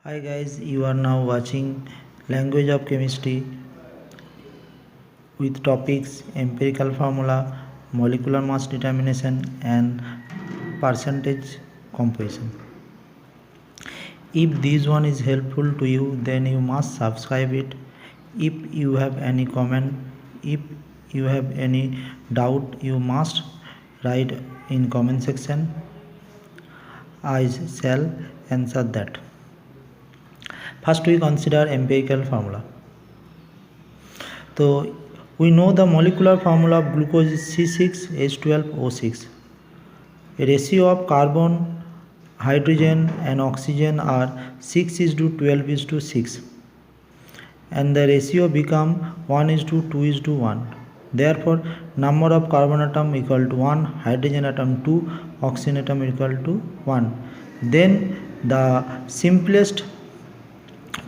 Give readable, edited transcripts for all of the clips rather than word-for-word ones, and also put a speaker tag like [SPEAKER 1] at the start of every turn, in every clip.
[SPEAKER 1] Hi guys, you are now watching Language of Chemistry with topics empirical formula, molecular mass determination and percentage composition. If this one is helpful to you, then you must subscribe it. If you have any comment, if you have any doubt, you must write in comment section. I shall answer that. First we consider empirical formula. So we know the molecular formula of glucose is C6H12O6. A ratio of carbon, hydrogen and oxygen are 6:12:6 and the ratio become 1:2:1. Therefore number of carbon atom equal to 1, hydrogen atom 2, oxygen atom equal to 1. Then the simplest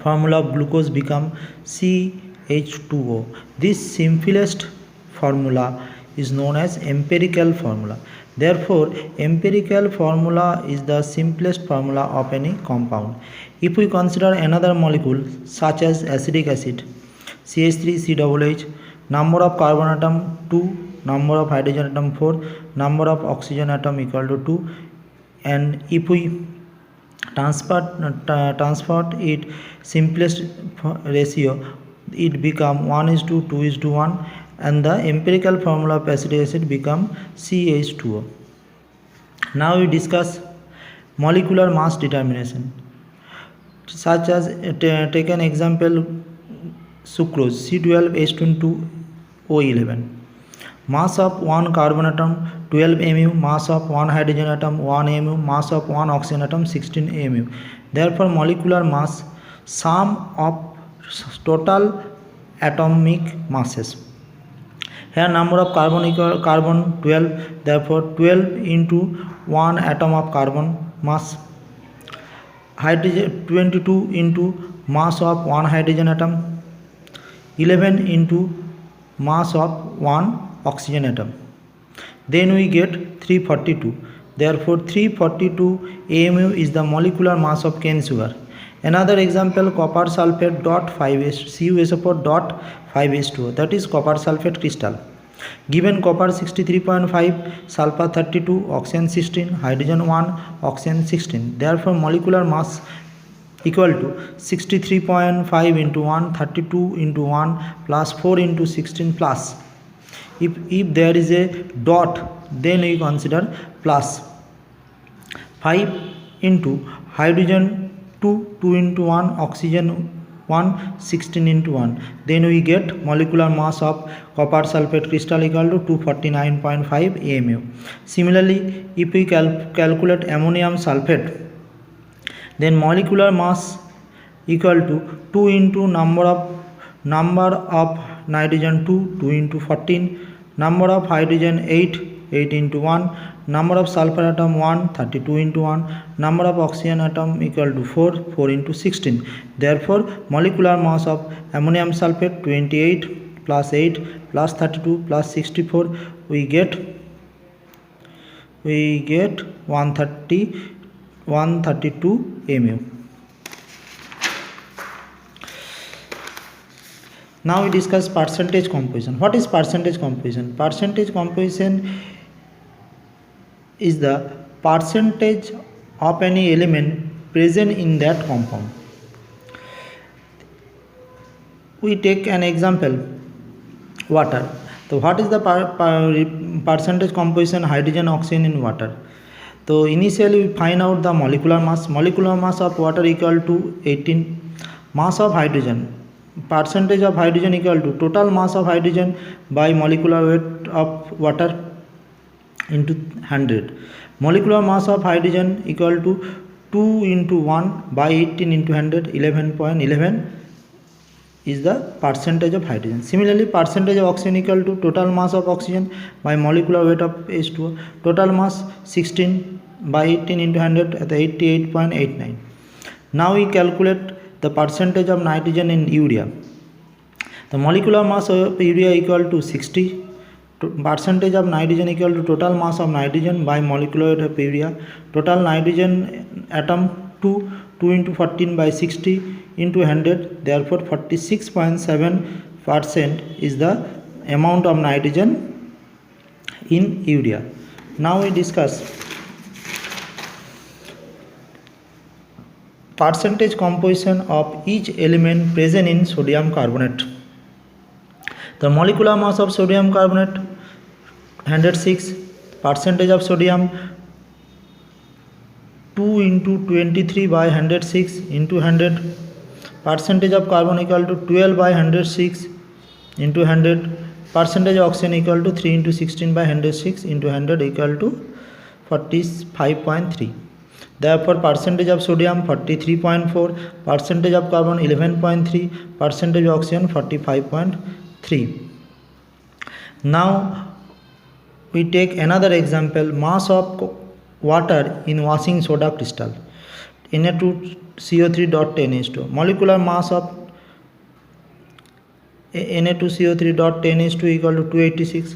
[SPEAKER 1] formula of glucose become CH2O. This simplest formula is known as empirical formula. Therefore, empirical formula is the simplest formula of any compound. If we consider another molecule such as acetic acid, CH3CHH, number of carbon atom 2, number of hydrogen atom 4, number of oxygen atom equal to 2, and if we transport it simplest ratio, it become 1:2:1 and the empirical formula of acetic acid become CH2O. Now we discuss molecular mass determination, such as take an example sucrose C12H22O11. Mass of 1 carbon atom 12 mu, mass of 1 hydrogen atom 1 mu, mass of 1 oxygen atom 16 mu. Therefore molecular mass sum of total atomic masses. Here number of carbon equal carbon 12, therefore 12 into 1 atom of carbon mass. Hydrogen 22 into mass of 1 hydrogen atom, 11 into mass of 1 oxygen atom. Then we get 342. Therefore 342 AMU is the molecular mass of cane sugar. Another example, copper sulfate dot 5s CuSO4 dot 5s2, that is copper sulfate crystal. Given copper 63.5, sulfur 32, oxygen 16, hydrogen 1, oxygen 16. Therefore molecular mass equal to 63.5 into 1, 32 into 1 plus 4 into 16 plus. If there is a dot, then we consider plus. 5 into hydrogen 2, 2 into 1, oxygen 1, 16 into 1. Then we get molecular mass of copper sulfate crystal equal to 249.5 AMU. Similarly, if we calculate ammonium sulfate, then molecular mass equal to 2 into number of nitrogen 2, 2 into 14, number of hydrogen 8, 8 into 1, number of sulfur atom 1, 32 into 1, number of oxygen atom equal to 4, 4 into 16. Therefore molecular mass of ammonium sulfate 28 plus 8 plus 32 plus 64, we get 132 mu. Now we discuss percentage composition. What is percentage composition? Percentage composition is the percentage of any element present in that compound. We take an example, water. So what is the percentage composition hydrogen oxygen in water? So initially we find out the molecular mass. Molecular mass of water equal to 18. Mass of hydrogen, percentage of hydrogen equal to total mass of hydrogen by molecular weight of water into 100. Molecular mass of hydrogen equal to 2 into 1 by 18 into 100, 11.11 is the percentage of hydrogen. Similarly, percentage of oxygen equal to total mass of oxygen by molecular weight of H2O. Total mass 16 by 18 into 100 at 88.89. Now we calculate the percentage of nitrogen in urea. The molecular mass of urea equal to 60. Percentage of nitrogen equal to total mass of nitrogen by molecular weight of urea. Total nitrogen atom 2, 2 into 14 by 60 into 100, therefore 46.7% is the amount of nitrogen in urea. Now we discuss percentage composition of each element present in sodium carbonate. The molecular mass of sodium carbonate 106, percentage of sodium 2 into 23 by 106 into 100, percentage of carbon equal to 12 by 106 into 100, percentage of oxygen equal to 3 into 16 by 106 into 100 equal to 45.3. Therefore percentage of sodium 43.4, percentage of carbon 11.3, percentage of oxygen 45.3. Now we take another example, mass of water in washing soda crystal, Na2CO3.10H2. Molecular mass of Na2CO3.10H2 equal to 286.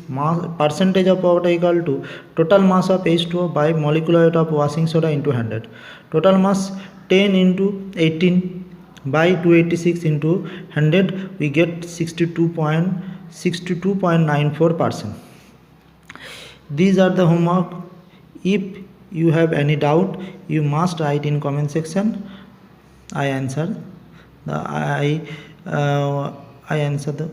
[SPEAKER 1] Percentage of water equal to total mass of H2O by molecular weight of washing soda into 100. Total mass 10 into 18 by 286 into 100, we get 62.94%. These are the homework. If you have any doubt, you must write in comment section. I answer the